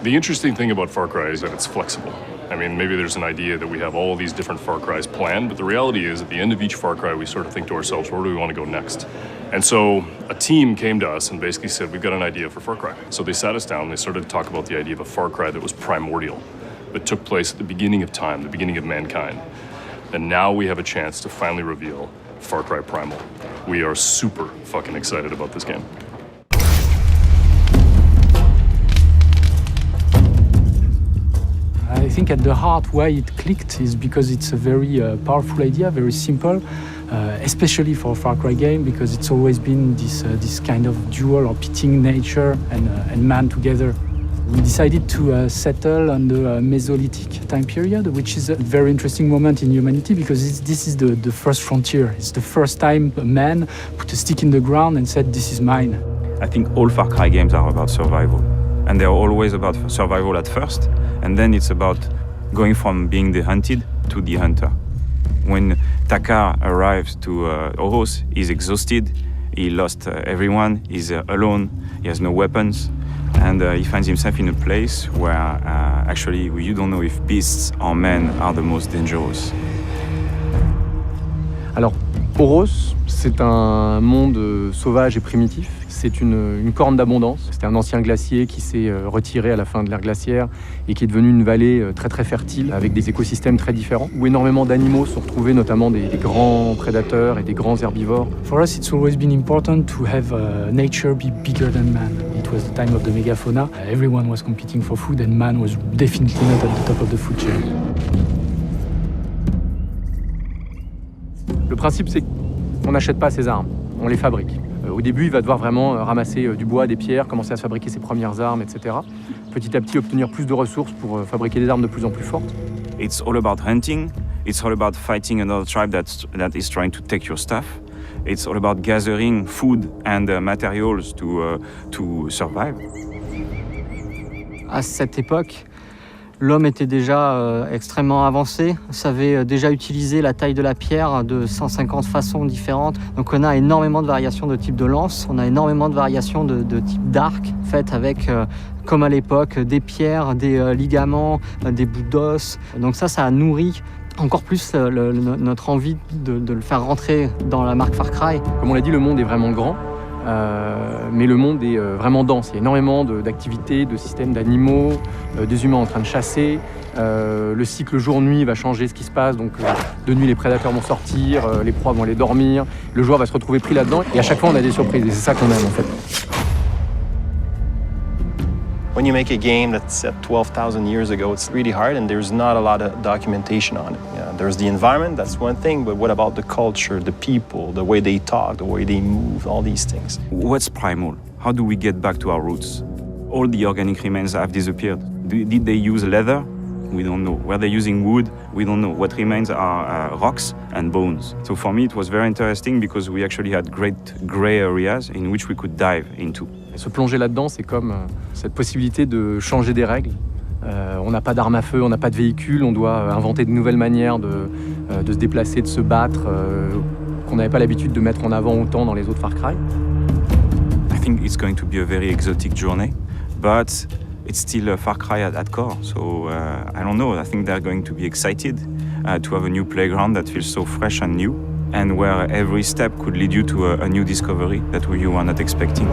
The interesting thing about Far Cry is that it's flexible. I mean, maybe there's an idea that we have all these different Far Crys planned, but the reality is at the end of each Far Cry, we sort of think to ourselves, where do we want to go next? And so a team came to us and basically said, we've got an idea for Far Cry. So they sat us down, they started to talk about the idea of a Far Cry that was primordial, that took place at the beginning of time, the beginning of mankind. And now we have a chance to finally reveal Far Cry Primal. We are super fucking excited about this game. I think at the heart why it clicked is because it's a very powerful idea, very simple, especially for a Far Cry game, because it's always been this kind of dual or pitting nature and man together. We decided to settle on the Mesolithic time period, which is a very interesting moment in humanity because this is the first frontier. It's the first time a man put a stick in the ground and said, this is mine. I think all Far Cry games are about survival. And they're always about survival at first, and then it's about going from being the hunted to the hunter. When Takar arrives to Oros, he's exhausted, he lost everyone, he's alone, he has no weapons, and he finds himself in a place where actually you don't know if beasts or men are the most dangerous. Alors, Oros, c'est un monde sauvage et primitif. C'est une corne d'abondance. C'était un ancien glacier qui s'est retiré à la fin de l'ère glaciaire et qui est devenu une vallée très très fertile avec des écosystèmes très différents où énormément d'animaux sont retrouvés, notamment des grands prédateurs et des grands herbivores. For us, it's always been important to have nature be bigger than man. It was the time of the megafauna. Everyone was competing for food and man was definitely not at the top of the food chain. Le principe, c'est qu'on n'achète pas ses armes, on les fabrique. Au début, il va devoir vraiment ramasser du bois, des pierres, commencer à se fabriquer ses premières armes, etc. Petit à petit, obtenir plus de ressources pour fabriquer des armes de plus en plus fortes. It's all about hunting. It's all about fighting another tribe that is trying to take your stuff. It's all about gathering food and materials to survive. À cette époque, l'homme était déjà extrêmement avancé, savait déjà utiliser la taille de la pierre de 150 façons différentes. Donc on a énormément de variations de type de lance, on a énormément de variations de type d'arc, faites avec, comme à l'époque, des pierres, des ligaments, des bouts d'os. Donc ça a nourri encore plus notre envie de le faire rentrer dans la marque Far Cry. Comme on l'a dit, le monde est vraiment grand. Mais le monde est vraiment dense. Il y a énormément d'activités, de systèmes d'animaux, des humains en train de chasser. Le cycle jour-nuit va changer ce qui se passe. Donc, de nuit, les prédateurs vont sortir, les proies vont aller dormir. Le joueur va se retrouver pris là-dedans. Et à chaque fois, on a des surprises. Et c'est ça qu'on aime, en fait. When you make a game that's set 12,000 years ago, it's really hard and there's not a lot of documentation on it. Yeah, there's the environment, that's one thing, but what about the culture, the people, the way they talk, the way they move, all these things? What's primal? How do we get back to our roots? All the organic remains have disappeared. Did they use leather? We don't know. Were they using wood? We don't know. What remains are rocks and bones. So for me, it was very interesting because we actually had great gray areas in which we could dive into. Et se plonger là-dedans, c'est comme cette possibilité de changer des règles. On n'a pas d'armes à feu, on n'a pas de véhicule, on doit inventer de nouvelles manières de se déplacer, de se battre, qu'on n'avait pas l'habitude de mettre en avant autant dans les autres Far Cry. I think it's going to be a very exotic journey, but it's still a Far Cry at core. So I don't know, I think they're going to be excited to have a new playground that feels so fresh and new, and where every step could lead you to a new discovery that you were not expecting.